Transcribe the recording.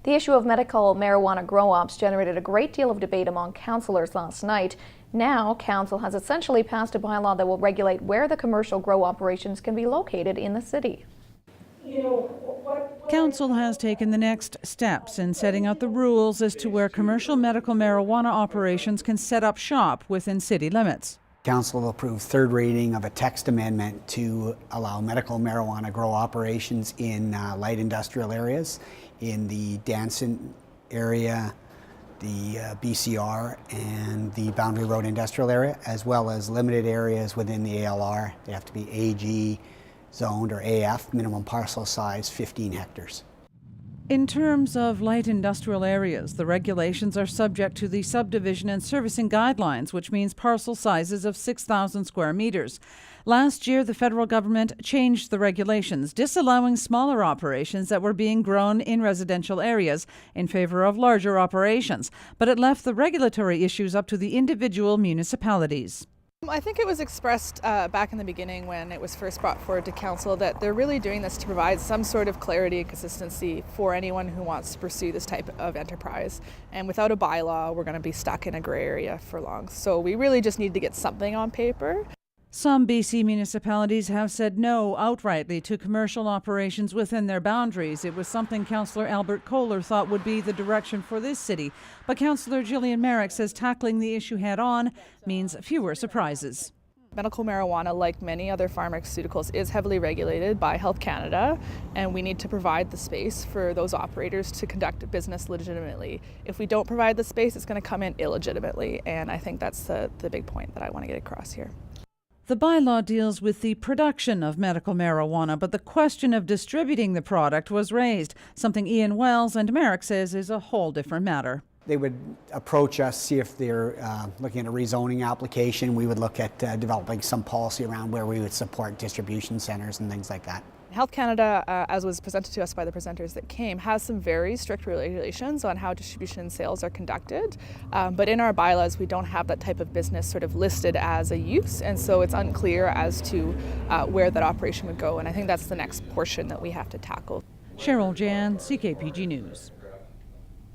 The issue of medical marijuana grow-ops generated a great deal of debate among councillors last night. Now, Council has essentially passed a bylaw that will regulate where the commercial grow operations can be located in the city. Council has taken the next steps in setting out the rules as to where commercial medical marijuana operations can set up shop within city limits. Council approved third reading of a text amendment to allow medical marijuana grow operations in light industrial areas, in the Danson area, the BCR, and the Boundary Road industrial area, as well as limited areas within the ALR. They have to be AG zoned or AF, minimum parcel size 15 hectares. In terms of light industrial areas, the regulations are subject to the subdivision and servicing guidelines, which means parcel sizes of 6,000 square meters. Last year, the federal government changed the regulations, disallowing smaller operations that were being grown in residential areas in favor of larger operations, but it left the regulatory issues up to the individual municipalities. I think it was expressed back in the beginning when it was first brought forward to council that they're really doing this to provide some sort of clarity and consistency for anyone who wants to pursue this type of enterprise. And without a bylaw, we're going to be stuck in a gray area for long. So we really just need to get something on paper. Some BC municipalities have said no outrightly to commercial operations within their boundaries. It was something Councillor Albert Kohler thought would be the direction for this city. But Councillor Gillian Merrick says tackling the issue head-on means fewer surprises. Medical marijuana, like many other pharmaceuticals, is heavily regulated by Health Canada, and we need to provide the space for those operators to conduct business legitimately. If we don't provide the space, it's going to come in illegitimately, and I think that's the big point that I want to get across here. The bylaw deals with the production of medical marijuana, but the question of distributing the product was raised, something Ian Wells and Merrick says is a whole different matter. They would approach us, see if they're looking at a rezoning application. We would look at developing some policy around where we would support distribution centers and things like that. Health Canada, as was presented to us by the presenters that came, has some very strict regulations on how distribution and sales are conducted. But in our bylaws, we don't have that type of business sort of listed as a use, and so it's unclear as to where that operation would go. And I think that's the next portion that we have to tackle. Cheryl Jan, CKPG News.